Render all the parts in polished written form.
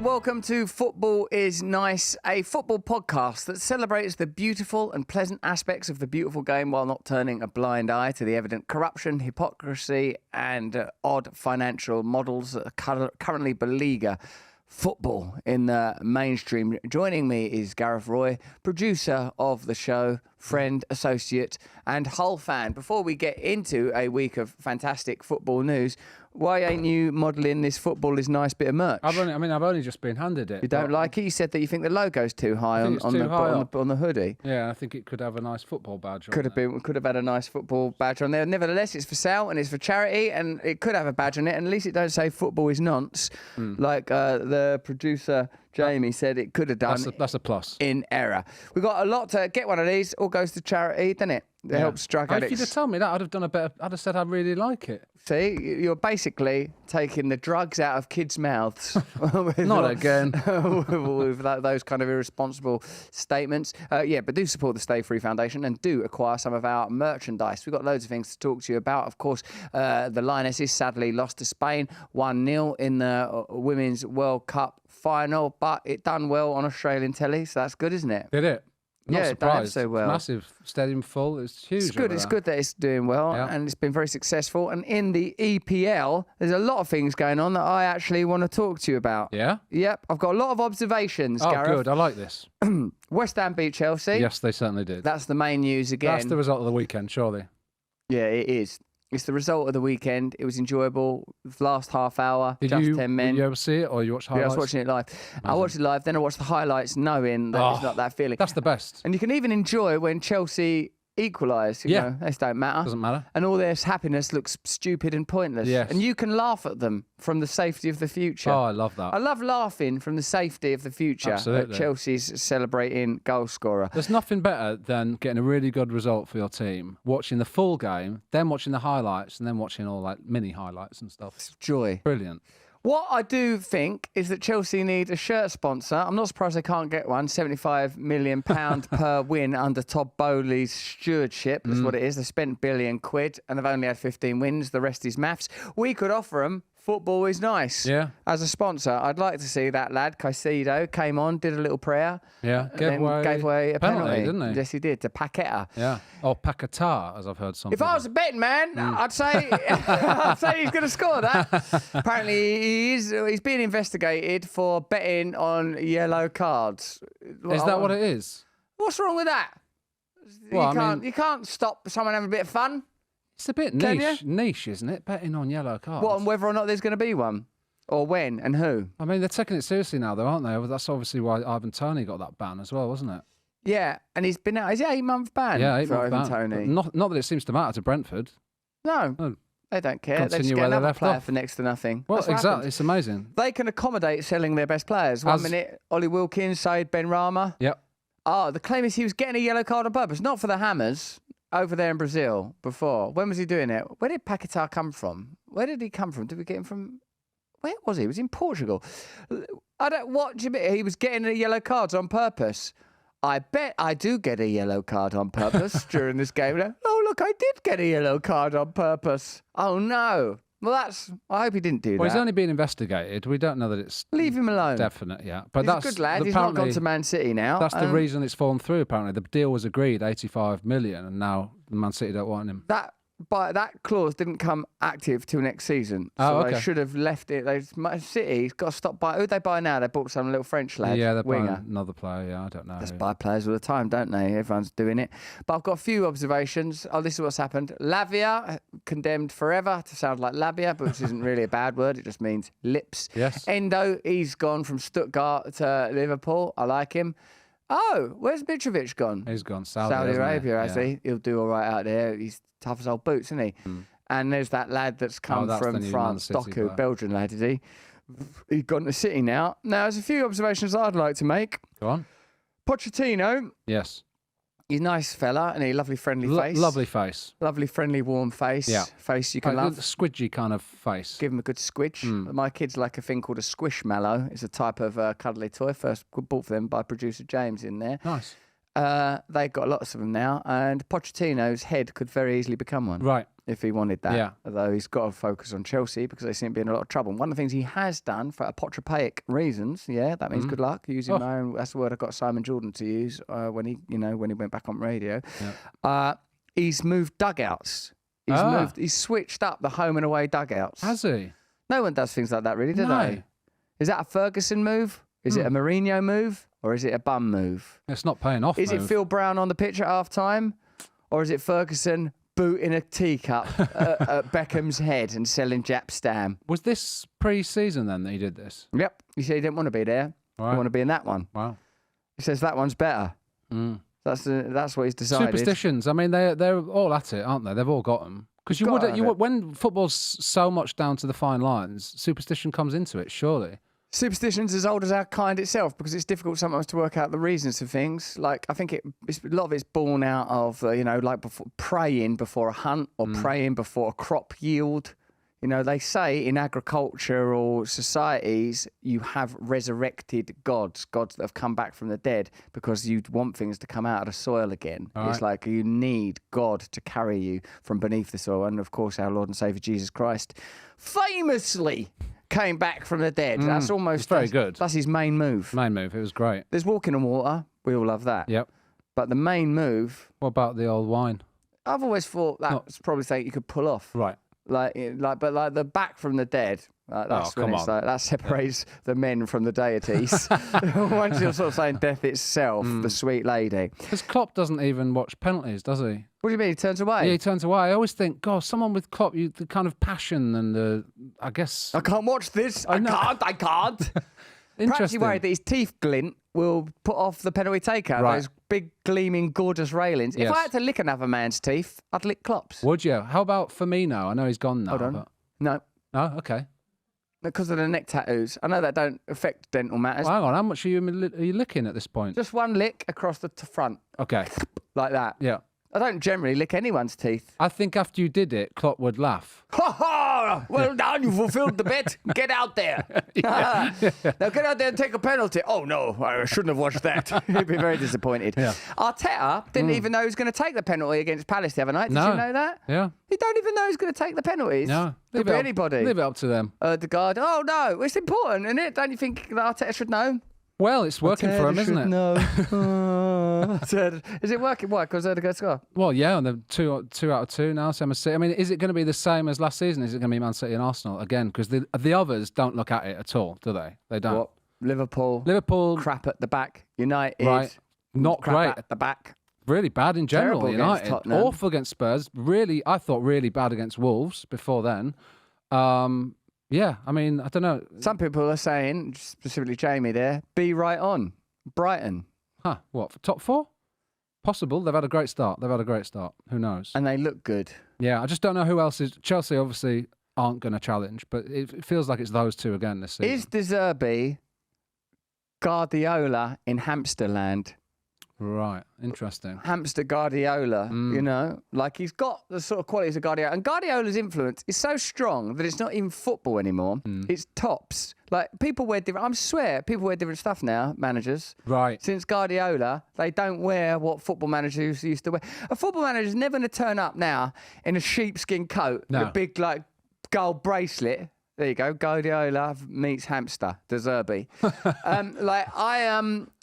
welcome to Football is Nice, a football podcast that celebrates the beautiful and pleasant aspects of the beautiful game while not turning a blind eye to the evident corruption, hypocrisy and odd financial models that currently beleaguer football in the mainstream. Joining me is Gareth Roy, producer of the show, friend, associate and Hull fan. Before we get into a week of fantastic football news, why ain't you modelling this Football is Nice bit of merch? I've only just been handed it. You don't like it? You said that you think the logo's too high on the hoodie. Yeah, I think it could have a nice football badge on Could have had a nice football badge on there. Nevertheless, it's for sale and it's for charity and it could have a badge on it. And at least it don't say football is nonce, like the producer Jamie said it could have done. That's a plus. In error. We've got a lot to get one of these. All goes to charity, doesn't it? It helps drug addicts. If you'd have told me that, I'd have done I'd have said I really like it. See, you're basically taking the drugs out of kids' mouths. Not again. with those kind of irresponsible statements. But do support the Stay Free Foundation and do acquire some of our merchandise. We've got loads of things to talk to you about. Of course, the Lionesses sadly lost to Spain 1-0 in the Women's World Cup final, but it done well on Australian telly, so that's good, isn't it? Did it? Not surprised. So well. It's massive, stadium full. It's huge. It's good. It's good that it's doing well, and it's been very successful. And in the EPL, there's a lot of things going on that I actually want to talk to you about. Yeah? Yep. I've got a lot of observations, Gareth. Good. I like this. West Ham beat Chelsea. Yes, they certainly did. That's the main news again. That's the result of the weekend, surely. Yeah, it is. It's the result of the weekend. It was enjoyable. Last half hour, Did you 10 men. Did you ever see it or you watched highlights? Yeah, I was watching it live. Amazing. I watched it live, then I watched the highlights knowing that it's not that feeling. That's the best. And you can even enjoy when Chelsea equalise. You know, this don't matter. Doesn't matter. And all their happiness looks stupid and pointless. Yes. And you can laugh at them from the safety of the future. Oh, I love that. I love laughing from the safety of the future. Absolutely. At Chelsea's celebrating goal scorer. There's nothing better than getting a really good result for your team, watching the full game, then watching the highlights, and then watching all like mini highlights and stuff. It's joy. Brilliant. What I do think is that Chelsea need a shirt sponsor. I'm not surprised they can't get one. £75 million per win under Todd Bowley's stewardship. That's what it is. They spent £1 billion and they've only had 15 wins. The rest is maths. We could offer them Football is Nice. Yeah. As a sponsor, I'd like to see that lad, Caicedo, came on, did a little prayer. Yeah. Gave away a penalty, didn't he? Yes, he did, to Paqueta. Yeah. Or Paquetá, as I've heard some. If I was a betting man, I'd say he's going to score that. Apparently, he's being investigated for betting on yellow cards. Is that what it is? What's wrong with that? Well, you can't stop someone having a bit of fun. It's a bit niche, isn't it? Betting on yellow cards. What, and whether or not there's going to be one? Or when and who? I mean, they're taking it seriously now, though, aren't they? That's obviously why Ivan Toney got that ban as well, wasn't it? Yeah, and he's been out. Is it 8-month ban? Yeah, 8-month ban. Toney. Not that it seems to matter to Brentford. No. They don't care. They just Continue get where they another left player off. for next to nothing. Well, That's what exactly. happens. It's amazing. They can accommodate selling their best players. One minute, Ollie Wilkins, Said Benrahma. Yep. Oh, the claim is he was getting a yellow card on purpose, not for the Hammers, over there in Brazil before. When was he doing it? Where did Paquetá come from? Where did he come from? Did we get him from... Where was he? He was in Portugal. What do you mean? He was getting a yellow cards on purpose. I bet I do get a yellow card on purpose during this game. Oh, look, I did get a yellow card on purpose. Oh, no. Well, I hope he didn't do that. Well, he's only being investigated. We don't know that it's... Leave him alone. Definite, yeah. But He's a good lad. He's not gone to Man City now. That's the reason it's fallen through, apparently. The deal was agreed, 85 million, and now Man City don't want him. But that clause didn't come active till next season. So Oh, okay. they should have left it. City's got to stop buying. Who'd they buy now? They bought some little French lad. Yeah, they're buying winger. another player. Yeah, I don't know. They buy players all the time, don't they? Everyone's doing it. But I've got a few observations. Oh, this is what's happened. Lavia, condemned forever to sound like labia, but which isn't really a bad word. It just means lips. Yes. Endo, he's gone from Stuttgart to Liverpool. I like him. Oh, where's Mitrovic gone? He's gone Saudi Arabia, hasn't he? actually. He'll do all right out there. He's tough as old boots, isn't he? And there's that lad that's come from France, Doku, Belgian lad, is he? He's gone to City now. Now, there's a few observations I'd like to make. Go on. Pochettino. Yes. He's a nice fella and a lovely, friendly face. Lovely face. Lovely, friendly, warm face. Yeah. Face you can love. Squidgy kind of face. Give him a good squidge. My kids like a thing called a squishmallow. It's a type of cuddly toy. First bought for them by producer James in there. Nice. they've got lots of them now, and Pochettino's head could very easily become one. Right. If he wanted that. Yeah. Although he's got to focus on Chelsea because they seem to be in a lot of trouble. And one of the things he has done for apotropaic reasons, that means good luck, using my own, that's the word I got Simon Jordan to use when he went back on radio. Yeah. He's moved dugouts. He's switched up the home and away dugouts. Has he? No one does things like that really, do they? Is that a Ferguson move? Is it a Mourinho move? Or is it a bum move? It's not paying off. Is it Phil Brown on the pitch at half time? Or is it Ferguson booting a teacup at Beckham's head and selling Jap Stam? Was this pre-season then that he did this? Yep. He said he didn't want to be there. Right. He wanted to be in that one. Wow. He says that one's better. That's what he's decided. Superstitions. I mean, they're all at it, aren't they? They've all got them. Because when football's so much down to the fine lines, superstition comes into it, surely. Superstition's as old as our kind itself because it's difficult sometimes to work out the reasons for things. Like, I think a lot of it's born out of, praying before a hunt or praying before a crop yield. They say in agricultural societies, you have resurrected gods that have come back from the dead because you want things to come out of the soil again. All it's right. like you need God to carry you from beneath the soil. And, of course, our Lord and Saviour Jesus Christ famously came back from the dead. That's almost very good. That's his main move. It was great. There's walking on water. We all love that. Yep. But the main move. What about the old wine? I've always thought that's probably something you could pull off. Right. But the back from the dead. That's when it's like that separates the men from the deities. Once you're sort of saying death itself, the sweet lady. Because Klopp doesn't even watch penalties, does he? What do you mean? He turns away? Yeah, he turns away. I always think, God, someone with Klopp, the kind of passion and the, I guess. I can't watch this. I can't. Perhaps you're worried that his teeth glint will put off the penalty taker. Right. Those big, gleaming, gorgeous railings. Yes. If I had to lick another man's teeth, I'd lick Klopp's. Would you? How about Firmino? I know he's gone now. Hold on. But... No. Oh, okay. Because of the neck tattoos. I know that don't affect dental matters. Well, hang on. How much are you licking at this point? Just one lick across the front. Okay. Like that. Yeah. I don't generally lick anyone's teeth. I think after you did it, Klopp would laugh. Ha ha! Well done, you fulfilled the bet. Get out there. Now get out there and take a penalty. Oh no, I shouldn't have watched that. He'd be very disappointed. Yeah. Arteta didn't even know he was going to take the penalty against Palace the other night. Did you know that? Yeah. He don't even know he's going to take the penalties. No. Could be anybody. Leave it up to them. The guard. Oh no, it's important, isn't it? Don't you think that Arteta should know? Well, it's working for him, isn't it? No. Is it working? Why? Because they're the good score. Well, yeah, and they're two out of two now. Same as City. I mean, is it going to be the same as last season? Is it going to be Man City and Arsenal again? Because the others don't look at it at all, do they? They don't. What? Liverpool crap at the back. United. Right. Not crap great at the back. Really bad in general. Terrible against United. Tottenham. Awful against Spurs. Really, I thought really bad against Wolves before then. Yeah, I mean, I don't know. Some people are saying, specifically Jamie there, be right on. Brighton. Huh, what, for top four? Possible. They've had a great start. Who knows? And they look good. Yeah, I just don't know who else is. Chelsea obviously aren't going to challenge, but it feels like it's those two again this season. Is De Zerbi Guardiola in Hamsterland? Right, interesting. Hamster Guardiola, like he's got the sort of qualities of Guardiola. And Guardiola's influence is so strong that it's not even football anymore. It's tops. Like, people wear different, I swear, people wear different stuff now, managers. Right. Since Guardiola, they don't wear what football managers used to wear. A football manager's never going to turn up now in a sheepskin coat, with a big, gold bracelet. There you go. Guardiola meets hamster. De Zerbi.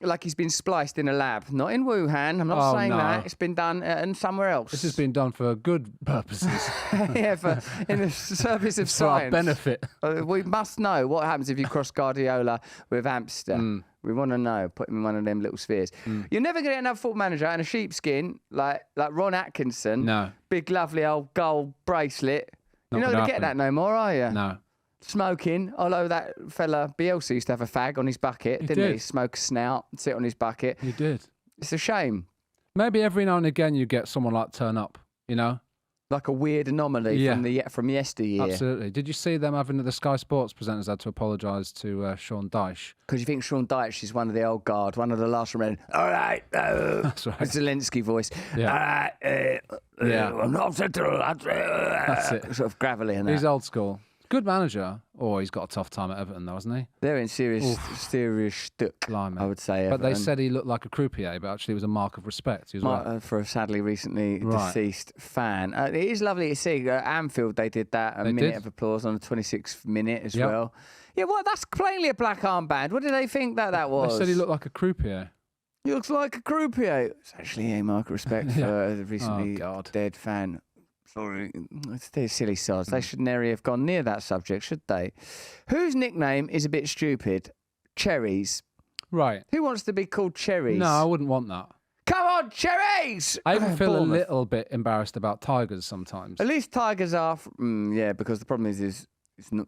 Like he's been spliced in a lab, not in Wuhan. I'm not saying that. It's been done and somewhere else. This has been done for good purposes. Yeah, in the service of for science. our benefit. We must know what happens if you cross Guardiola with hamster. We want to know. Put him in one of them little spheres. You're never going to get another football manager in a sheepskin like Ron Atkinson. No. Big, lovely old gold bracelet. You're not going to get that no more, are you? No. Smoking, although that fella Bielsa used to have a fag on his bucket, didn't he? Smoke a snout, sit on his bucket. He did. It's a shame. Maybe every now and again you get someone like turn up, Like a weird anomaly from yesteryear. Absolutely. Did you see them having the Sky Sports presenters had to apologise to Sean Dyche? Because you think Sean Dyche is one of the old guard, one of the last remaining. All right. That's right. Zelensky voice. Yeah. All right. I'm not upset. That's it. Sort of gravelly and that. He's old school. good manager. Oh, he's got a tough time at Everton, though, hasn't he? They're in serious stuck, I would say. But Everton. they said he looked like a croupier, but actually it was a mark of respect. He was right. For a sadly recently deceased fan. It is lovely to see. At Anfield, they did that. A minute of applause on the 26th minute as well. Yeah, well, that's plainly a black armband. What did they think that was? They said he looked like a croupier. He looks like a croupier. It's actually a mark of respect for the recently dead fan. Sorry, they're silly sods. They should never have gone near that subject, should they? Whose nickname is a bit stupid? Cherries. Right. Who wants to be called Cherries? No, I wouldn't want that. Come on, Cherries! I even feel a little bit embarrassed about Tigers sometimes. At least Tigers are, because the problem is it's not.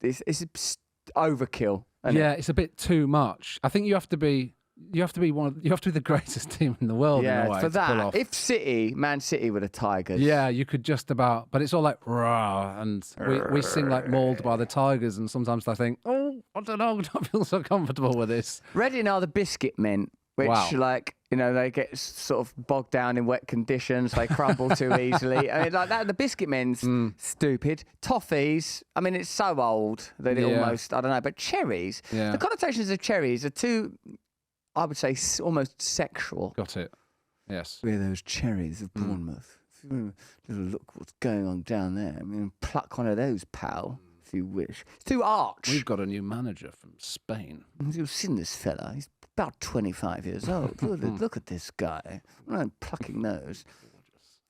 It's overkill. It's a bit too much. I think you have to be the greatest team in the world. Yeah, in a way for that. Pull off. If Man City were the Tigers. Yeah, you could just about, but it's all like rah, and we sing like Mauled by the Tigers, and sometimes I think, I don't know, I don't feel so comfortable with this. Reading are the biscuit men, which they get sort of bogged down in wet conditions. They crumble too easily. I mean, like that. The biscuit men's stupid. Toffees. I mean, it's so old that it almost, I don't know. But cherries. Yeah. The connotations of cherries are too, I would say, almost sexual. Got it. Yes. We're those cherries of Bournemouth. Look what's going on down there. I mean, pluck one of those, pal, if you wish. It's too arch. We've got a new manager from Spain. You've seen this fella. He's about 25 years old. Look at this guy. I'm plucking those.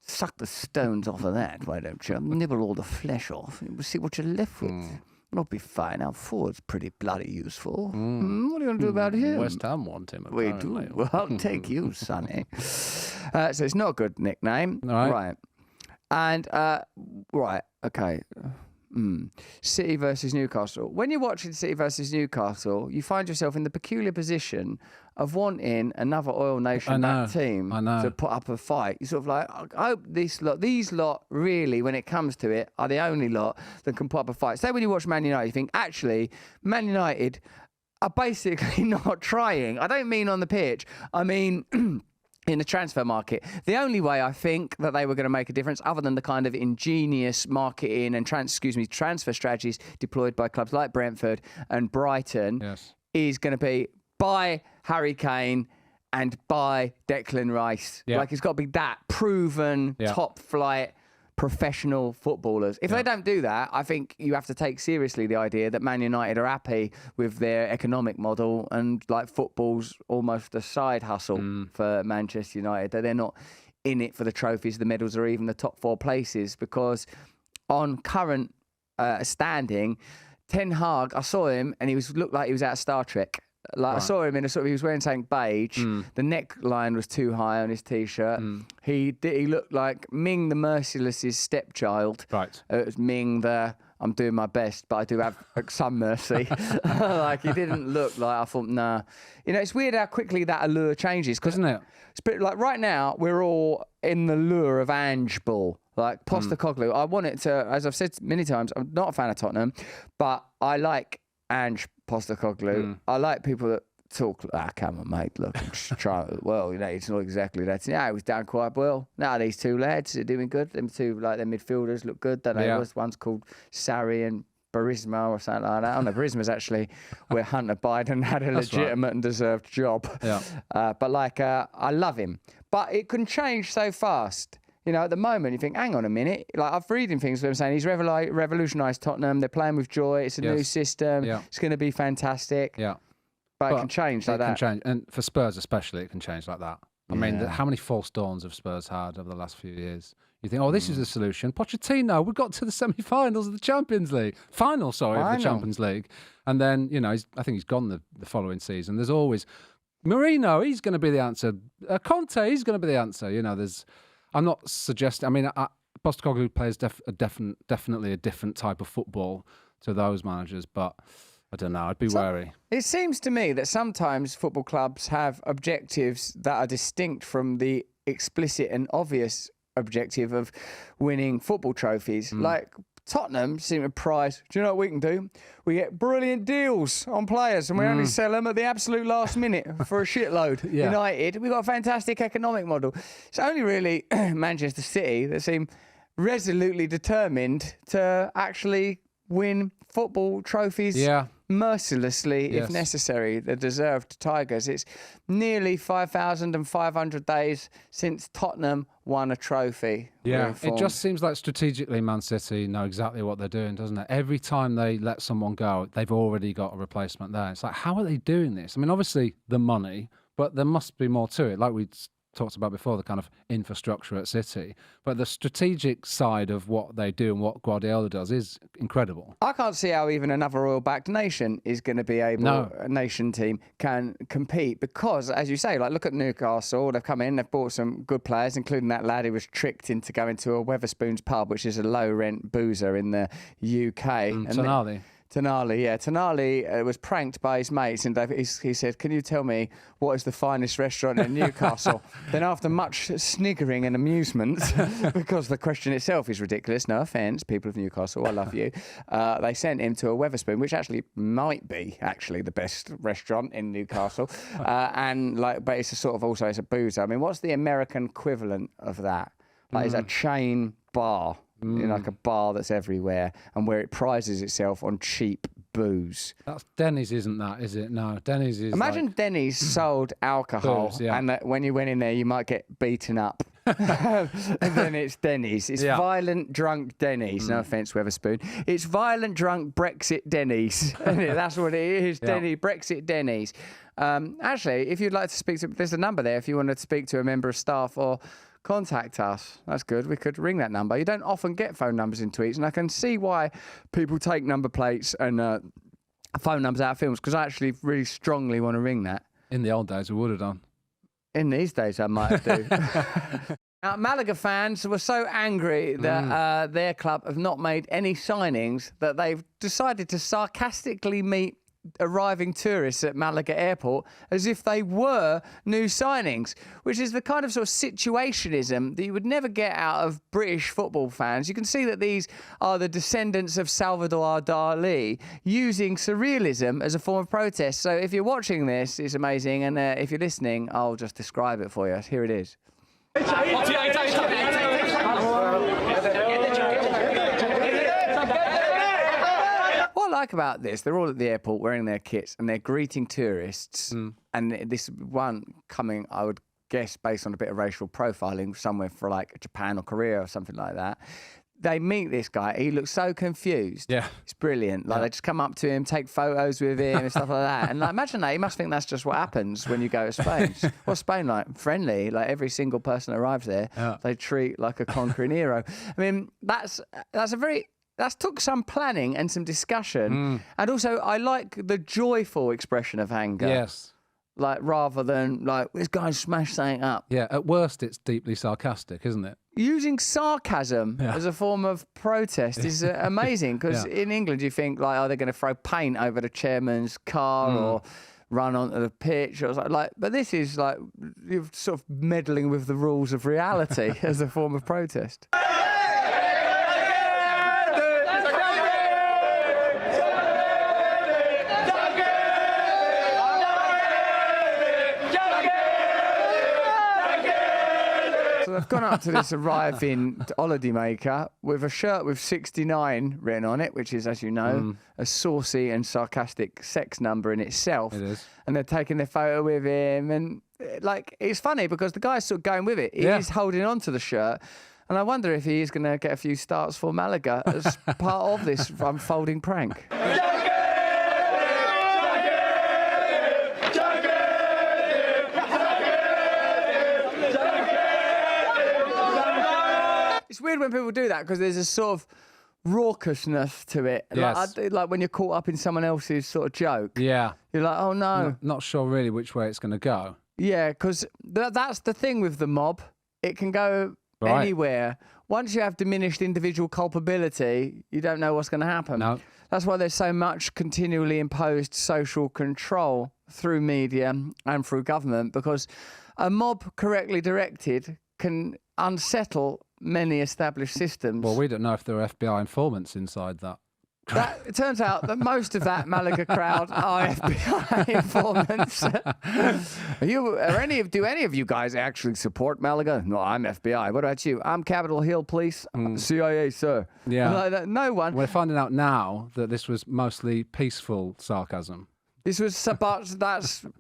Suck the stones off of that, why don't you? Nibble all the flesh off. And we'll see what you're left with. It'll be fine. Our forward's pretty bloody useful. What are you going to do about him? West Ham want him, apparently. We do. Well, I'll take you, Sonny. So it's not a good nickname. All right. And, okay. City versus Newcastle. When you're watching City versus Newcastle, you find yourself in the peculiar position of wanting another oil nation team to put up a fight. You're sort of like, I hope these lot really, when it comes to it, are the only lot that can put up a fight. Say when you watch Man United, you think, actually, Man United are basically not trying. I don't mean on the pitch. I mean... in the transfer market. The only way I think that they were going to make a difference, other than the kind of ingenious marketing and transfer strategies deployed by clubs like Brentford and Brighton, is going to be buy Harry Kane and buy Declan Rice. Yeah. Like, it's got to be that proven top flight professional footballers. If they don't do that, I think you have to take seriously the idea that Man United are happy with their economic model, and like football's almost a side hustle for Manchester United. That they're not in it for the trophies, the medals, or even the top 4 places, because on current standing, Ten Hag, I saw him and looked like he was out of Star Trek. I saw him in he was wearing something beige. The neckline was too high on his t-shirt. He looked like Ming the Merciless's stepchild. Right. It was Ming I'm doing my best, but I do have some mercy. Like, he didn't look like, I thought, nah. It's weird how quickly that allure changes. Isn't it? Like, right now, we're all in the lure of Ange Ball. Like, Postecoglou. I want it to, as I've said many times, I'm not a fan of Tottenham, but I like Ange Postecoglou. I like people that talk, come on, mate, look, I'm just trying, well, it's not exactly that. Yeah, he was down quite well. Now these two lads are doing good. Them two, like, their midfielders look good. One's called Sarri and Barisma or something like that. Oh, no, Barisma's actually where Hunter Biden had a legitimate and deserved job. Yeah. But, I love him. But it can change so fast. At the moment, you think, hang on a minute. Like, I've reading things where I'm saying he's revolutionised Tottenham. They're playing with joy. It's a new system. Yeah. It's going to be fantastic. Yeah. But it can change like that. It can change. And for Spurs especially, it can change like that. I mean, how many false dawns have Spurs had over the last few years? You think, this is a solution. Pochettino, we got to the semi-finals of the Champions League. Final, of the Champions League. And then, I think he's gone the following season. There's always... Mourinho, he's going to be the answer. Conte, he's going to be the answer. I'm not suggesting... I mean, Postecoglou plays definitely a different type of football to those managers, but I don't know. I'd be wary. It seems to me that sometimes football clubs have objectives that are distinct from the explicit and obvious objective of winning football trophies. Like, Tottenham seem to prize, do you know what we can do? We get brilliant deals on players and we only sell them at the absolute last minute for a shitload. United, we've got a fantastic economic model. It's only really Manchester City that seem resolutely determined to actually win football trophies mercilessly if necessary. The deserved Tigers. It's nearly 5,500 days since Tottenham won a trophy. Yeah, it just seems like strategically Man City know exactly what they're doing, doesn't it? Every time they let someone go, they've already got a replacement there. It's like, how are they doing this? I mean, obviously the money, but there must be more to it. Like we talked about before, the kind of infrastructure at City, but the strategic side of what they do and what Guardiola does is incredible. I can't see how even another oil-backed nation is going to be able, a nation team can compete because, as you say, like look at Newcastle. They've come in, they've bought some good players, including that lad who was tricked into going to a Wetherspoons pub, which is a low-rent boozer in the UK. Tonali was pranked by his mates, and he said, "Can you tell me what is the finest restaurant in Newcastle?" Then, after much sniggering and amusement, because the question itself is ridiculous, no offence, people of Newcastle, I love you, they sent him to a Wetherspoon, which actually might be the best restaurant in Newcastle, but it's it's a boozer. I mean, what's the American equivalent of that? Like, it's a chain bar. Like a bar that's everywhere and where it prizes itself on cheap booze. That's Denny's, isn't that? Is it? No, Denny's is. Imagine Denny's sold alcohol, booze, and that when you went in there, you might get beaten up. And then it's Denny's. It's violent drunk Denny's. No offence, Wetherspoon. It's violent drunk Brexit Denny's. That's what it is. Brexit Denny's. Actually, if you'd like to speak to, there's a number there if you want to speak to a member of staff or contact us. That's good. We could ring that number. You don't often get phone numbers in tweets, and I can see why people take number plates and phone numbers out of films, because I actually really strongly want to ring that. In the old days, we would have done. In these days, I might do. Now, Malaga fans were so angry that their club have not made any signings that they've decided to sarcastically meet arriving tourists at Malaga airport as if they were new signings, which is the kind of situationism that you would never get out of British football fans. You can see that these are the descendants of Salvador Dali using surrealism as a form of protest. So if you're watching this, it's amazing, and if you're listening, I'll just describe it for you. Here it is. What I like about this, they're all at the airport wearing their kits and they're greeting tourists. And this one coming, I would guess, based on a bit of racial profiling, somewhere for like Japan or Korea or something like that. They meet this guy. He looks so confused. Yeah. It's brilliant. Like, they just come up to him, take photos with him and stuff like that. And imagine that. He must think that's just what happens when you go to Spain. What's Spain like? Friendly. Like, every single person that arrives there, they treat like a conquering hero. I mean, that's took some planning and some discussion. And also, I like the joyful expression of anger. Yes. Like, rather than, like, this guy smashed something up. Yeah, at worst, it's deeply sarcastic, isn't it? Using sarcasm as a form of protest is amazing, because in England, you think, like, are they going to throw paint over the chairman's car or run onto the pitch? Or like, but this is, like, you're sort of meddling with the rules of reality as a form of protest. So I've gone up to this arriving holidaymaker with a shirt with 69 written on it, which is, as you know, a saucy and sarcastic sex number in itself. It is. And they're taking their photo with him. And, like, it's funny because the guy's sort of going with it. He is holding on to the shirt. And I wonder if he is going to get a few starts for Malaga as part of this unfolding prank. It's weird when people do that because there's a sort of raucousness to it. Yes. Like when you're caught up in someone else's sort of joke. Yeah. You're like, oh no. Not sure really which way it's going to go. Yeah, because that's the thing with the mob. It can go anywhere. Once you have diminished individual culpability, you don't know what's going to happen. No. That's why there's so much continually imposed social control through media and through government, because a mob correctly directed can unsettle many established systems. Well, we don't know if there are FBI informants inside that It turns out that most of that Malaga crowd are FBI informants. Do any of you guys actually support Malaga? No, I'm FBI. What about you? I'm Capitol Hill Police. CIA, sir. Yeah. No one. We're finding out now that this was mostly peaceful sarcasm. This was, but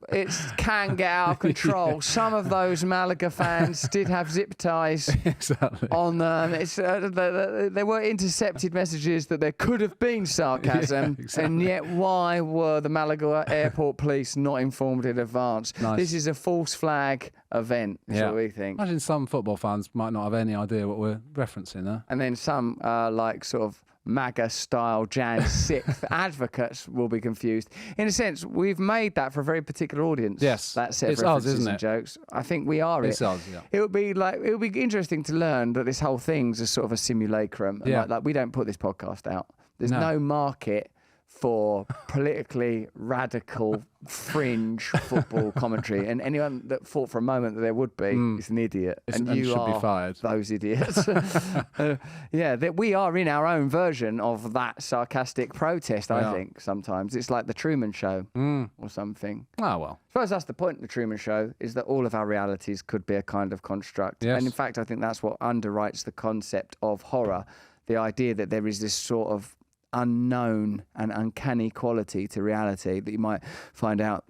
it can get out of control. Some of those Malaga fans did have zip ties Exactly. on them. There were intercepted messages that there could have been sarcasm, Yeah, exactly. and yet why were the Malaga airport police not informed in advance? Nice. This is a false flag event, is what we think. Imagine some football fans might not have any idea what we're referencing there. And then some, like, sort of MAGA-style Jan 6th advocates will be confused. In a sense, we've made that for a very particular audience. Yes. That set of It's us, references isn't and it? jokes. I think we are It's it. us, yeah. It would be interesting to learn that this whole thing's a sort of a simulacrum. And Yeah. like we don't put this podcast out. There's no market for politically radical fringe football commentary, and anyone that thought for a moment that there would be is an idiot, and you should are be fired. those idiots. That we are in our own version of that sarcastic protest. I think sometimes it's like the Truman Show or something. Oh, well. I suppose that's the point of the Truman Show, is that all of our realities could be a kind of construct. Yes. And in fact, I think that's what underwrites the concept of horror, the idea that there is this sort of unknown and uncanny quality to reality that you might find out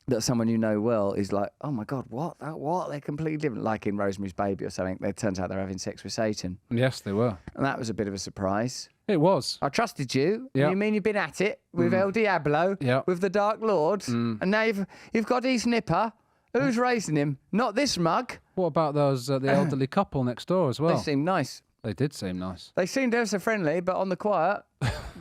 that someone you know well is like, oh my God, what? They're completely different. Like in Rosemary's Baby or something, it turns out they're having sex with Satan. Yes, they were. And that was a bit of a surprise. It was. I trusted you. Yeah. You mean you've been at it with El Diablo, Yeah. with the Dark Lord, and now you've got his nipper. Who's raising him? Not this mug. What about those the elderly couple next door as well? They seem nice. They did seem nice. They seemed ever so friendly, but on the quiet,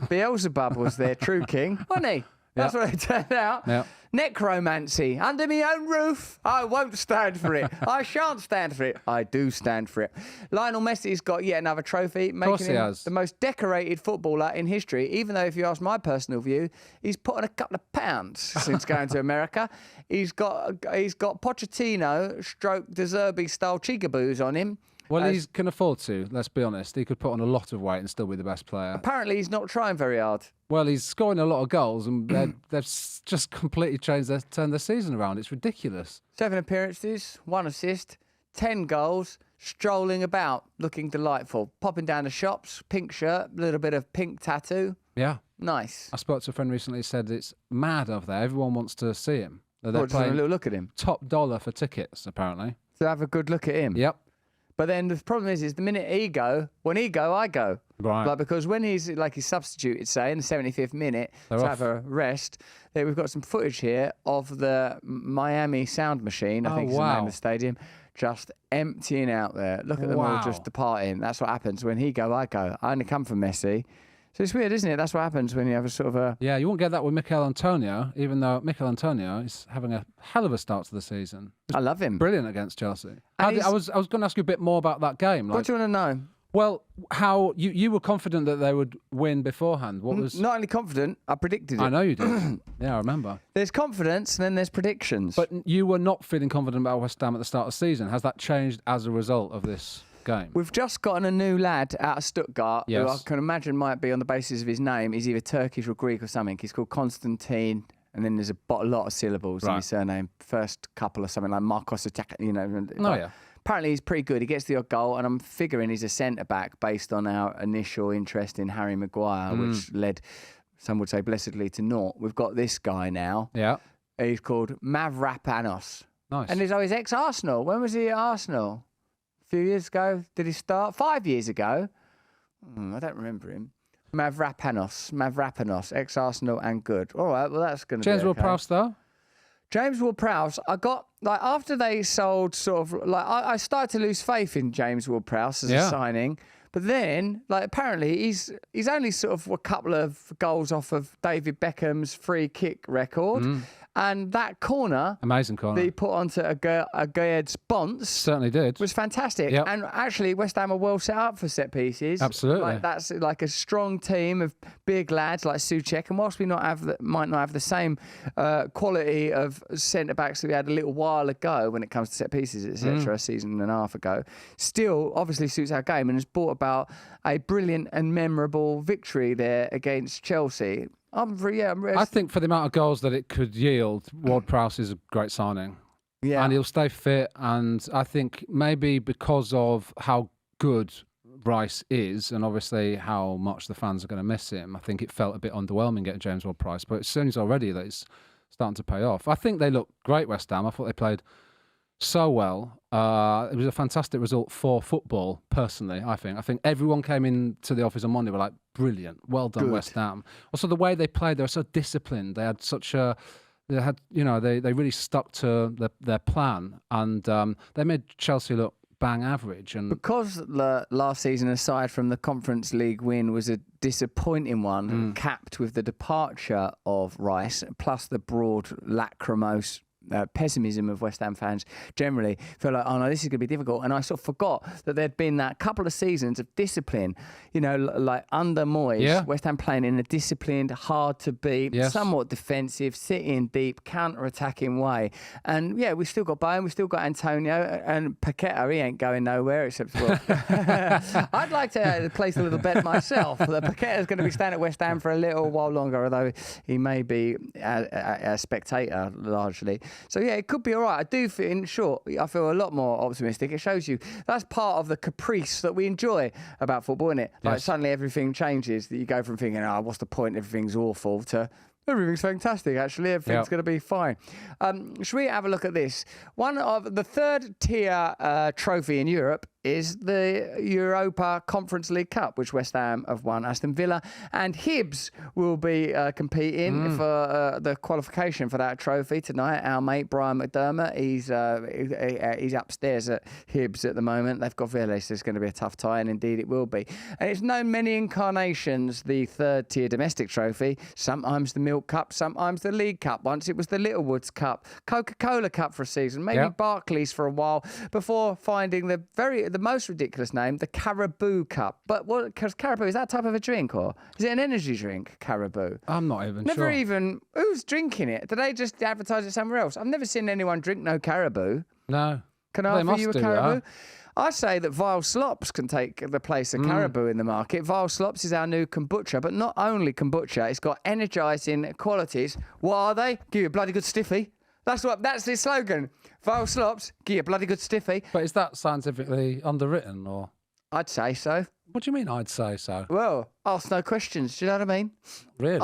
Beelzebub was their true king, wasn't he? That's what it turned out. Yeah. Necromancy under my own roof. I won't stand for it. I shan't stand for it. I do stand for it. Lionel Messi's got yet another trophy, making him the most decorated footballer in history. Even though, if you ask my personal view, he's put on a couple of pounds since going to America. He's got Pochettino stroke De Zerbi style cheekaboos on him. Well, he can afford to, let's be honest. He could put on a lot of weight and still be the best player. Apparently, he's not trying very hard. Well, he's scoring a lot of goals and they've just completely turned their season around. It's ridiculous. 7 appearances, 1 assist, 10 goals, strolling about, looking delightful. Popping down the shops, pink shirt, a little bit of pink tattoo. Yeah. Nice. I spoke to a friend recently who said it's mad over there. Everyone wants to see him. They're Just have a paying little look at him. top dollar for tickets, apparently. To have a good look at him. Yep. But then the problem is the minute when he go, I go. Right. Like, because when he's substituted, say, in the 75th minute to have a rest, we've got some footage here of the Miami Sound Machine, I think is the name of the stadium, just emptying out there. Look at them all just departing. That's what happens. When he go, I go. I only come for Messi. So it's weird, isn't it? That's what happens when you have a sort of a... Yeah, you won't get that with Mikel Antonio, even though Mikel Antonio is having a hell of a start to the season. I love him. Brilliant against Chelsea. I was going to ask you a bit more about that game. What do you want to know? Well, how you were confident that they would win beforehand. What was... Not only confident, I predicted it. I know you did. Yeah, I remember. There's confidence and then there's predictions. But you were not feeling confident about West Ham at the start of the season. Has that changed as a result of this game? We've just gotten a new lad out of Stuttgart who I Yes. can imagine might be, on the basis of his name, he's either Turkish or Greek or something. He's called Konstantin, and then there's a lot of syllables in his surname. First couple or something like Marcos, you know. Oh, yeah. Apparently he's pretty good. He gets the odd goal, and I'm figuring he's a centre-back based on our initial interest in Harry Maguire, which led, some would say, blessedly to naught. We've got this guy now. Yeah. He's called Mavropanos. Nice. And he's ex-Arsenal. When was he at Arsenal? A few years ago? Did he start? 5 years ago? I don't remember him. Mavropanos, ex-Arsenal and good. All right, well, that's going to be James okay. Ward-Prowse, though? James Ward-Prowse, I got, after they sold I started to lose faith in James Ward-Prowse as a signing. But then, apparently, he's only sort of a couple of goals off of David Beckham's free kick record. And that corner, amazing corner, that he put onto a Gaed's Bonce, certainly did, was fantastic. Yep. And actually, West Ham are well set up for set pieces. Absolutely. Like, that's like a strong team of big lads like Souček. And whilst we might not have the same quality of centre backs that we had a little while ago when it comes to set pieces, etc., a season and a half ago, still obviously suits our game and has brought about a brilliant and memorable victory there against Chelsea. I think for the amount of goals that it could yield, Ward-Prowse is a great signing. Yeah. And he'll stay fit. And I think maybe because of how good Rice is and obviously how much the fans are going to miss him, I think it felt a bit underwhelming getting James Ward-Prowse. But it seems already that it's starting to pay off. I think they look great, West Ham. I thought they played so well. It was a fantastic result for football, personally, I think. I think everyone came into the office on Monday were like, brilliant, well done, West Ham. Also, the way they played, they were so disciplined. They had such a... They really stuck to their plan, and they made Chelsea look bang average. And because the last season, aside from the Conference League win, was a disappointing one, capped with the departure of Rice, plus the broad lachrymose pessimism of West Ham fans generally, feel like, oh no, this is going to be difficult. And I sort of forgot that there'd been that couple of seasons of discipline, like under Moyes, West Ham playing in a disciplined, hard to beat, somewhat defensive, sitting deep, counter-attacking way. And yeah, we've still got Bowen, we've still got Antonio, and Paqueta, he ain't going nowhere except I'd like to place a little bet myself that Paqueta's going to be staying at West Ham for a little while longer, although he may be a spectator largely. So yeah, it could be all right. I do feel, in short, I feel a lot more optimistic. It shows you that's part of the caprice that we enjoy about football, isn't it? Like suddenly everything changes. That you go from thinking, oh, what's the point? Everything's awful, to everything's fantastic, actually. Everything's going to be fine. Should we have a look at this? One of the third tier trophy in Europe is the Europa Conference League Cup, which West Ham have won. Aston Villa and Hibs will be competing for the qualification for that trophy tonight. Our mate Brian McDermott, he's upstairs at Hibs at the moment. They've got Villa, so it's going to be a tough tie, and indeed it will be. And it's known many incarnations, the third tier domestic trophy. Sometimes the Milk Cup, sometimes the League Cup. Once it was the Littlewoods Cup, Coca-Cola Cup for a season, maybe Barclays for a while, before finding the most ridiculous name, the Caribou Cup. But what? Because Caribou, is that type of a drink, or is it an energy drink, Caribou? I'm not even Never sure. even. Who's drinking it? Did they just advertise it somewhere else? I've never seen anyone drink no Caribou. No. Can I offer you a Caribou? I say that Vile Slops can take the place of Caribou in the market. Vile Slops is our new kombucha, but not only kombucha, it's got energising qualities. What are they? Give you a bloody good stiffy. That's the slogan. Vile Slops, give you a bloody good stiffy. But is that scientifically underwritten, or? I'd say so. What do you mean, I'd say so? Well, ask no questions. Do you know what I mean? Really?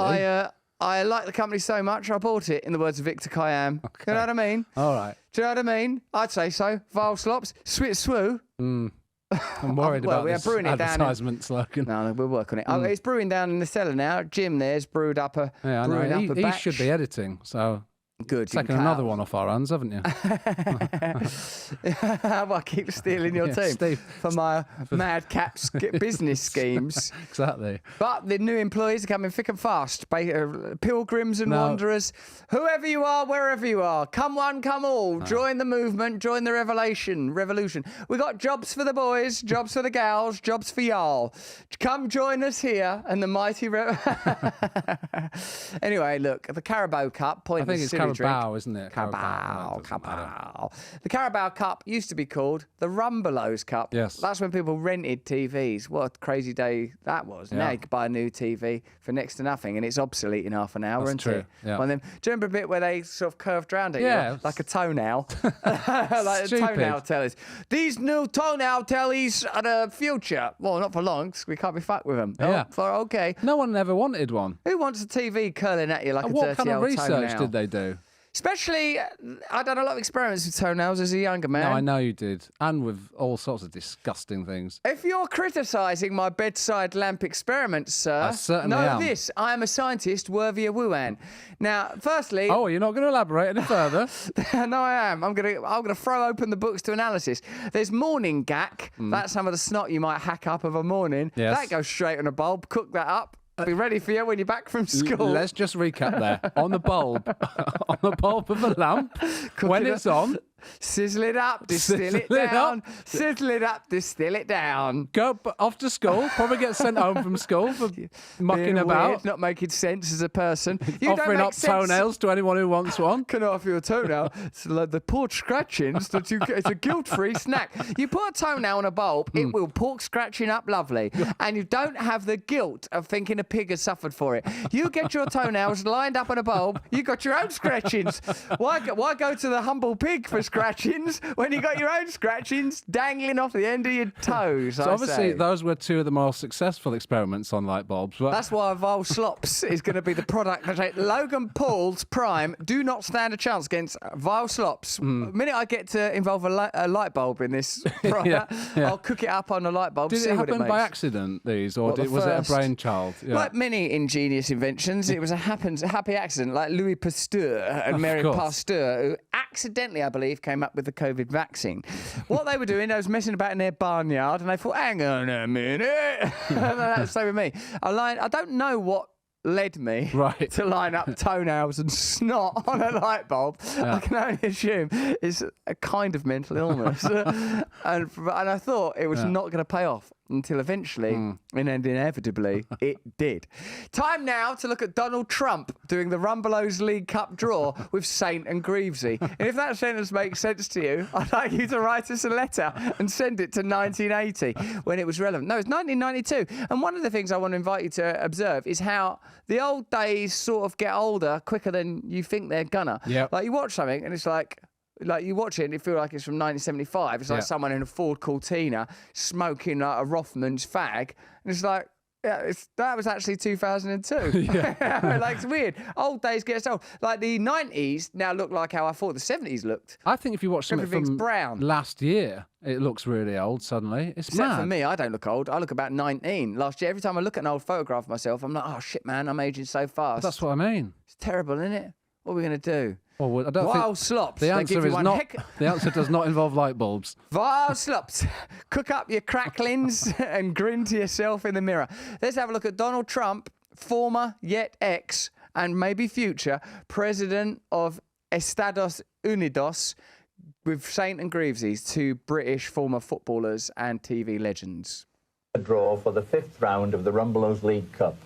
I like the company so much, I bought it, in the words of Victor Kayam. Okay. You know what I mean? All right. Do you know what I mean? I'd say so. Vile Slops, Swit Swoo. I'm worried about this advertisement slogan. No, we'll work on it. Oh, it's brewing down in the cellar now. Jim there's brewed up a He batch. should be editing, so... Good. Taking another one off our hands, haven't you? Well, I keep stealing your team Steve. for my madcap business schemes. Exactly. But the new employees are coming thick and fast. Pilgrims and wanderers, whoever you are, wherever you are, come one, come all. Join the movement, join the revolution. We got jobs for the boys, jobs for the gals, jobs for y'all. Come join us here and the mighty. Anyway, look, the Carabao Cup. I think it's Carabao, isn't it? Carabao. The Carabao Cup used to be called the Rumbelows Cup. Yes. That's when people rented TVs. What a crazy day that was. Now you can buy a new TV for next to nothing, and it's obsolete in half an hour, isn't it? Yeah. One of them, do you remember a bit where they sort of curved round at you? Like a toenail. Like Stupid. a toenail tellies. These new toenail tellies are the future. Well, not for long, because we can't be fucked with them. Okay. No one ever wanted one. Who wants a TV curling at you like a dirty What kind of old research toenail? did they do? Especially, I done a lot of experiments with toenails as a younger man. No, I know you did. And with all sorts of disgusting things. If you're criticising my bedside lamp experiments, sir, I certainly know am. this. I am a scientist worthy of Wuhan. Now, firstly... Oh, you're not going to elaborate any further? No, I am. I'm gonna throw open the books to analysis. There's morning gack. That's some of the snot you might hack up of a morning. Yes. That goes straight on a bulb. Cook that up. Be ready for you when you're back from school. Let's just recap there. On the bulb, on the bulb of a lamp, when it's on, sizzle it up, distill it down. Sizzle it up, distill it down. Go off to school. Probably get sent home from school for mucking Being about, weird, not making sense as a person. You offering up toenails to anyone who wants one. Can I offer you a toenail? It's like the pork scratchings that you get. It's a guilt-free snack. You put a toenail on a bulb, it will pork scratching up lovely, and you don't have the guilt of thinking a pig has suffered for it. You get your toenails lined up on a bulb. You got your own scratchings. Why go to the humble pig for scratchings when you got your own scratchings dangling off the end of your toes? So obviously, those were two of the more successful experiments on light bulbs. But that's why Vile Slops is going to be the product. Logan Paul's Prime do not stand a chance against Vile Slops. The minute I get to involve a light bulb in this product, I'll cook it up on a light bulb. Did it happen by accident, these, or was it a brainchild? Yeah. Like many ingenious inventions, it was a happy accident, like Louis Pasteur and Mary Pasteur, who accidentally, I believe, came up with the COVID vaccine. What they were doing, they was messing about in their barnyard, and they thought, hang on a minute. That's so with me. I don't know what led me to line up toenails and snot on a light bulb. I can only assume it's a kind of mental illness. and I thought it was not going to pay off until eventually, and inevitably, it did. Time now to look at Donald Trump doing the Rumbelows League Cup draw with Saint and Greavesy. And if that sentence makes sense to you, I'd like you to write us a letter and send it to 1980 when it was relevant. No, it's 1992. And one of the things I want to invite you to observe is how the old days sort of get older quicker than you think they're gonna. Yep. Like you watch something and it's like you watch it and you feel like it's from 1975. It's like someone in a Ford Cortina smoking like a Rothman's fag. And it's like, that was actually 2002. Like, it's weird. Old days get old. Like the 90s now look like how I thought the 70s looked. I think if you watch something from brown. Last year, it looks really old suddenly. It's Except mad. for me, I don't look old. I look about 19. Last year, every time I look at an old photograph of myself, I'm like, oh shit, man, I'm aging so fast. That's what I mean. It's terrible, isn't it? What are we going to do? Well, I don't Vile think Slops. The answer is not. The answer does not involve light bulbs. Vile Slops. Cook up your cracklings and grin to yourself in the mirror. Let's have a look at Donald Trump, former yet ex and maybe future president of Estados Unidos, with Saint and Greavesy, two British former footballers and TV legends. A draw for the 5th round of the Rumbelows League Cup.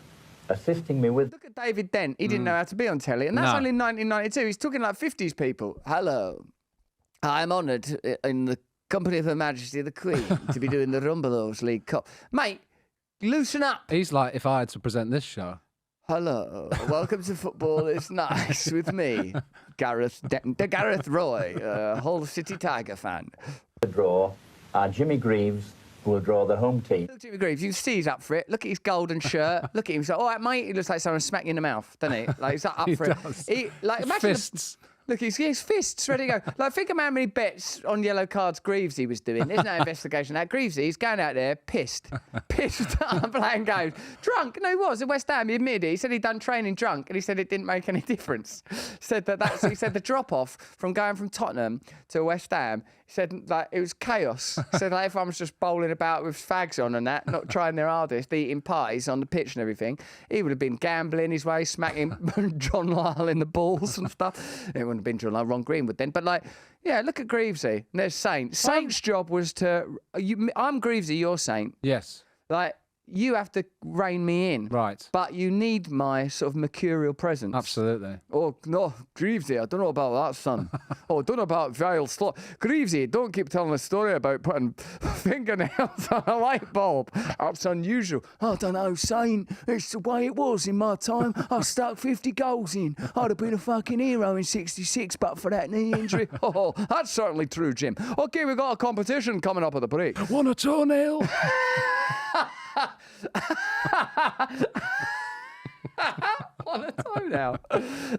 Assisting me with... Look at David Dent. He didn't know how to be on telly. And that's only 1992. He's talking like 50s people. Hello. I'm honoured in the company of Her Majesty the Queen to be doing the Rumbelows League Cup. Mate, loosen up. He's like if I had to present this show. Hello. Welcome to Football It's Nice with me, Gareth Roy, Hull City Tiger fan. The draw are Jimmy Greaves, who will draw the home team. Look at Jimmy Greaves. You can see he's up for it. Look at his golden shirt. Look at him. He's like, all right, mate. He looks like someone smacked you in the mouth, doesn't he? Like, he's like up for does. it. Imagine fists. Look, his fists ready to go. Like, think of how many bets on yellow cards Greavesy was doing. There's no investigation. Now, Greavesy, he's going out there pissed. Pissed on playing games. Drunk. No, he was. At West Ham, he admitted it. He said he'd done training drunk, and he said it didn't make any difference. He said the drop-off from going from Tottenham to West Ham, he said, like, it was chaos. He said, like, everyone was just bowling about with fags on and that, not trying their hardest, eating pies on the pitch and everything. He would have been gambling his way, smacking John Lyle in the balls and stuff. It wouldn't have been John Lyle, Ron Greenwood then. But, like, yeah, look at Greavesy. And there's Saint. Saint's job was to... I'm Greavesy, you're Saint. Yes. Like, you have to rein me in. Right. But you need my sort of mercurial presence. Absolutely. Oh, no, Greavesy, I don't know about that, son. Oh, I don't know about Vile Slot. Greavesy, don't keep telling a story about putting fingernails on a light bulb. That's unusual. I don't know, Saint. It's the way it was in my time. I stuck 50 goals in. I'd have been a fucking hero in 66, but for that knee injury. Oh, that's certainly true, Jim. Okay, we've got a competition coming up at the break. Want a toenail? On a toenail.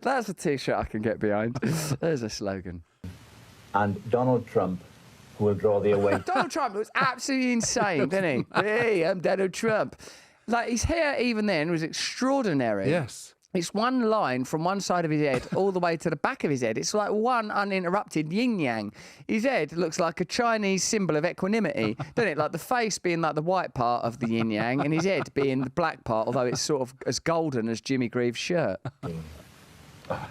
That's a t-shirt I can get behind. There's a slogan. And Donald Trump, who will draw the away. Donald Trump was absolutely insane, didn't he? Hey, I'm Donald Trump. Like, his hair even then was extraordinary. Yes. It's one line from one side of his head all the way to the back of his head. It's like one uninterrupted yin-yang. His head looks like a Chinese symbol of equanimity, doesn't it? Like the face being like the white part of the yin-yang and his head being the black part, although it's sort of as golden as Jimmy Greaves' shirt.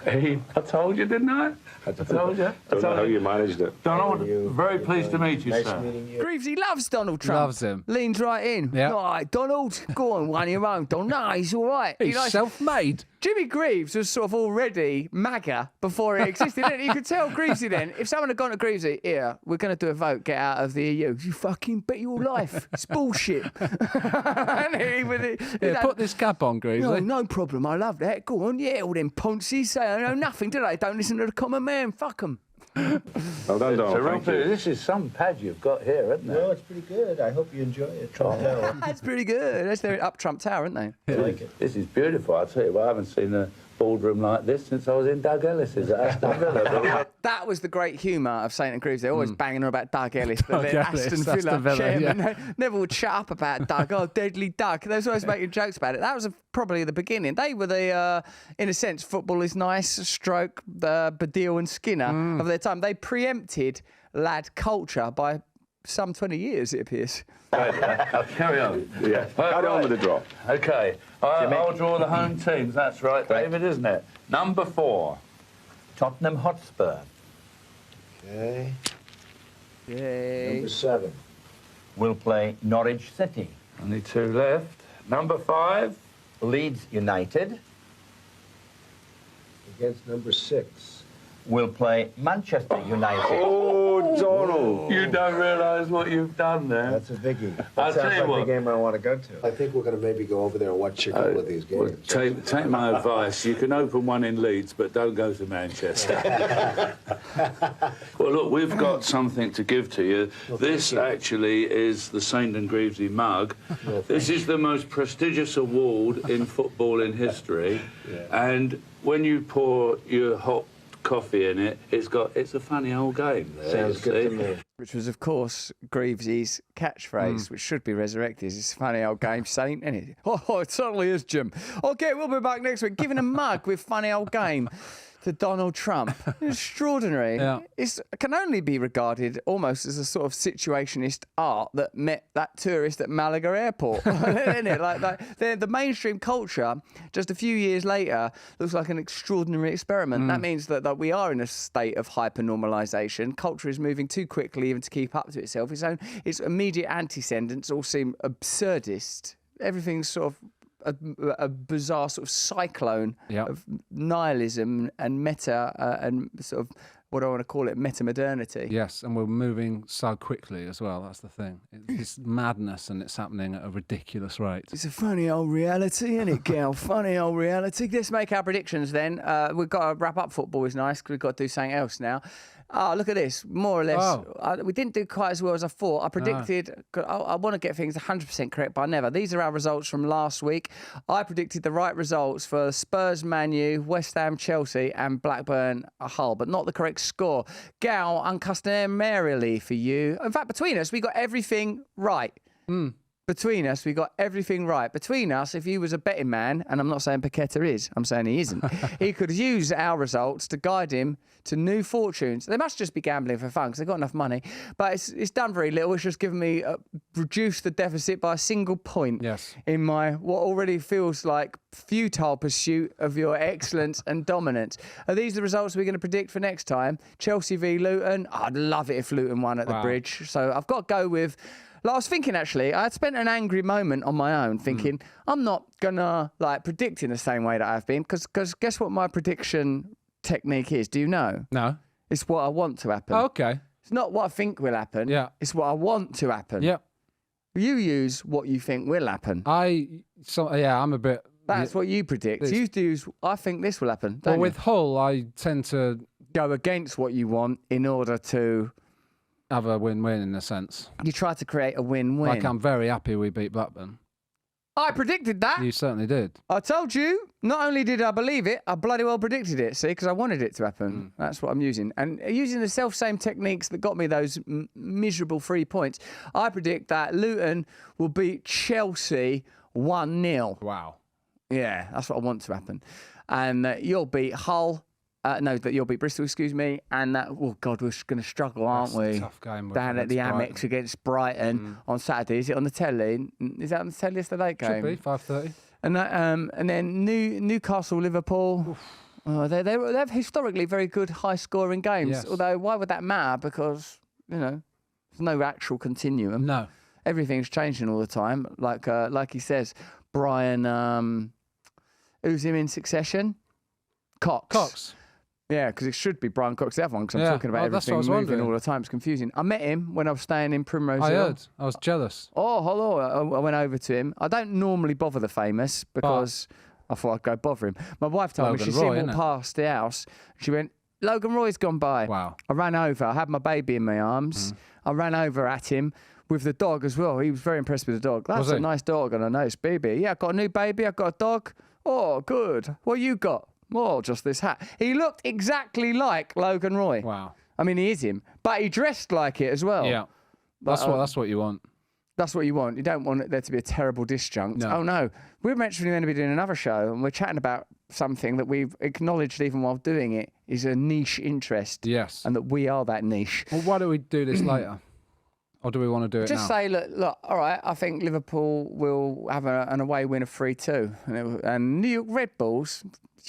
Hey, I told you, didn't I? I told you. Don't know how you managed it. Donald, very pleased to meet you, sir. Greaves, he loves Donald Trump. Loves him. Leans right in. Yeah. All right, Donald, go on, one of your own. Donald, no, he's all right. He's self-made. Jimmy Greaves was sort of already MAGA before it existed. Didn't he? You could tell Greavesy then, if someone had gone to Greavesy, here, we're going to do a vote, get out of the EU. You fucking bet your life. It's bullshit. And he would, Put this cap on, Greavesy. no problem. I love that. Go on. Yeah, all them ponces say I know nothing, do they? Don't listen to the common man. Fuck them. Well done, Donald. Thank you. This is some pad you've got here, isn't it? No, it's pretty good. I hope you enjoy it. Trump Tower. That's pretty good. That's their up Trump Tower, aren't they? I like it. This is beautiful. I'll tell you what, I haven't seen a ballroom like this since I was in Doug Ellis's at Aston Villa. That was the great humour of Saint and Greaves. They're always banging on about Doug Ellis, but then Ellis, Aston Villa chairman never would shut up about Doug. Oh, deadly Doug. They was always making jokes about it. That was probably the beginning. They were the, in a sense, football is nice, stroke, Badil and Skinner of their time. They preempted lad culture by some 20 years, it appears. I'll carry on. Yeah, carry on with the draw. Okay, I'll draw the home teams. That's right, David, isn't it? Number 4. Tottenham Hotspur. Okay. Yay. Number 7. Will play Norwich City. Only 2 left. Number 5. Leeds United Against number 6. will play Manchester United. Oh, Donald. You don't realise what you've done there. That's a biggie. That I'll sounds tell you like what. the game I want to go to. I think we're going to maybe go over there and watch a couple of these Well, games. take my advice. You can open one in Leeds, but don't go to Manchester. Well, look, we've got something to give to you. This actually is the St and Greavesy mug. This is the most prestigious award in football in history. And when you pour your hot coffee in it, it's a funny old game there. Sounds good to me. Which was, of course, Greavesy's catchphrase, which should be resurrected. It's a funny old game, Saint, isn't it? Oh, it certainly is, Jim. OK, we'll be back next week, giving a mug with funny old game to Donald Trump. Extraordinary. Yeah. It can only be regarded almost as a sort of situationist art that met that tourist at Malaga airport, isn't it? Like the mainstream culture, just a few years later, looks like an extraordinary experiment. That means that we are in a state of hyper-normalisation. Culture is moving too quickly even to keep up to itself. Its immediate antecedents all seem absurdist. Everything's sort of a bizarre sort of cyclone of nihilism and meta and sort of what I want to call it, meta-modernity. Yes, and we're moving so quickly as well. That's the thing. It's madness and it's happening at a ridiculous rate. It's a funny old reality, isn't it, Gal? Funny old reality. Let's make our predictions then. We've got to wrap up football is nice because we've got to do something else now. Look at this, more or less. We didn't do quite as well as I thought. I predicted, I want to get things 100% correct, but I never. These are our results from last week. I predicted the right results for Spurs, Man U, West Ham, Chelsea and Blackburn, Hull, but not the correct score. Gal, uncustomarily for you. In fact, between us, we got everything right. Between us, we got everything right. Between us, if he was a betting man, and I'm not saying Paqueta is, I'm saying he isn't, he could use our results to guide him to new fortunes. They must just be gambling for fun because they've got enough money. But it's done very little. It's just given me, reduced the deficit by a single point in my, what already feels like futile pursuit of your excellence and dominance. Are these the results we're going to predict for next time? Chelsea v Luton. I'd love it if Luton won at the Bridge. So I've got to go with... I was thinking, actually, I had spent an angry moment on my own thinking, I'm not going to, predict in the same way that I've been, because guess what my prediction technique is? Do you know? No. It's what I want to happen. Oh, okay. It's not what I think will happen. Yeah. It's what I want to happen. Yeah. You use what you think will happen. I'm a bit... That's what you predict. You use, I think this will happen, don't Well, with Hull, I tend to... go against what you want in order to... have a win-win in a sense. You try to create a win-win. Like, I'm very happy we beat Blackburn. I predicted that. You certainly did. I told you, not only did I believe it, I bloody well predicted it, see, because I wanted it to happen. That's what I'm using. And using the self-same techniques that got me those miserable 3 points, I predict that Luton will beat Chelsea 1-0. Wow. Yeah, that's what I want to happen. And you'll beat Hull. That you'll beat Bristol, excuse me. And oh God, we're going to struggle, aren't That's a we? tough game Down at the against Amex against Brighton on Saturday. Is it on the telly? Is that on the telly? It's the late game. Should be 5:30. And then Newcastle, Liverpool. They've historically very good high-scoring games. Yes. Although, why would that matter? Because there's no actual continuum. No. Everything's changing all the time. Like he says, Brian. Who's him in succession? Cox. Yeah, because it should be Brian Cox, the other one, because I'm talking about that's what I everything was moving wondering. all the time. It's confusing. I met him when I was staying in Primrose I Hill. heard. I was jealous. Oh, hello. I went over to him. I don't normally bother the famous because I thought I'd go bother him. My wife told me Logan she's Roy, seen him innit? past the house. She went, Logan Roy's gone by. Wow. I ran over. I had my baby in my arms. I ran over at him with the dog as well. He was very impressed with the dog. That's Was a he? nice dog and a nice baby. Yeah, I've got a new baby. I've got a dog. Oh, good. What you got? Oh, just this hat. He looked exactly like Logan Roy. Wow. I mean, he is him, but he dressed like it as well. Yeah. That's what you want. That's what you want. You don't want there to be a terrible disjunct. No. Oh, no. We're actually going to be doing another show, and we're chatting about something that we've acknowledged even while doing it is a niche interest. Yes. And that we are that niche. Well, why don't we do this later? Or do we want to do it Just now? say, look, all right, I think Liverpool will have an away win of 3-2. And New York Red Bulls,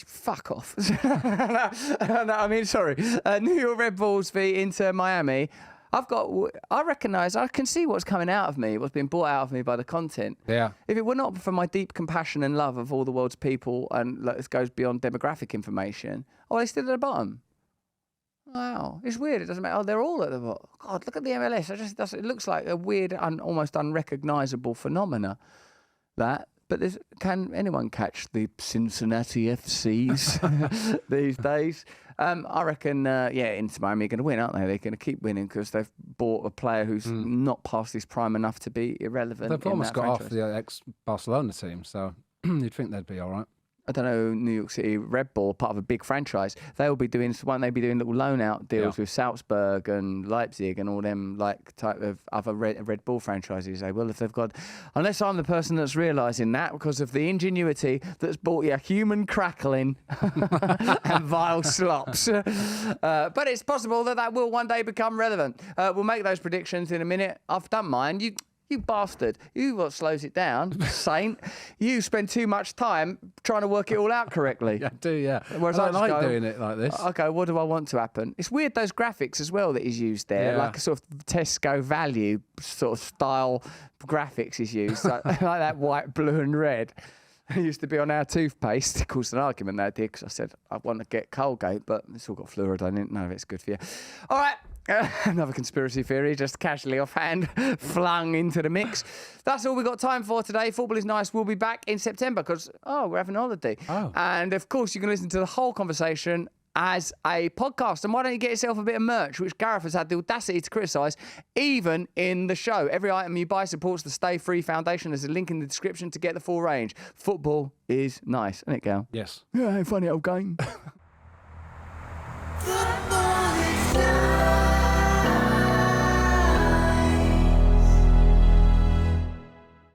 fuck off. No, I mean, sorry. New York Red Bulls v Inter Miami. I recognise, I can see what's coming out of me, what's being brought out of me by the content. Yeah. If it were not for my deep compassion and love of all the world's people, and this goes beyond demographic information, they still at the bottom. Wow, it's weird. It doesn't matter. Oh, they're all at the bottom. God, look at the MLS. It looks like a weird, almost unrecognisable phenomena. But can anyone catch the Cincinnati FCs these days? I reckon, Inter Miami are going to win, aren't they? They're going to keep winning because they've bought a player who's not past his prime enough to be irrelevant. They've almost got franchise. off the ex-Barcelona team, so you'd think they'd be all right. I don't know, New York City Red Bull, part of a big franchise, won't they be doing little loan-out deals with Salzburg and Leipzig and all them type of other Red Bull franchises? They will if they've got... Unless I'm the person that's realising that because of the ingenuity that's brought you human crackling and vile slops. But it's possible that will one day become relevant. We'll make those predictions in a minute. I've done mine. You bastard. You what slows it down, saint. You spend too much time trying to work it all out correctly. I do, yeah. Whereas I I like just go, doing it like this. Okay, what do I want to happen? It's weird, those graphics as well that he's used there, Yeah. like a sort of Tesco value sort of style graphics he's used, like that white, blue and red. It used to be on our toothpaste. It caused an argument that day because I said I want to get Colgate, but it's all got fluoride in it. None of it's good for you. All right. Another conspiracy theory, just casually offhand, flung into the mix. That's all we've got time for today. Football is nice. We'll be back in September because, we're having a holiday. Oh. And, of course, you can listen to the whole conversation as a podcast. And why don't you get yourself a bit of merch, which Gareth has had the audacity to criticise, even in the show. Every item you buy supports the Stay Free Foundation. There's a link in the description to get the full range. Football is nice, isn't it, Gal? Yes. Yeah, funny old game.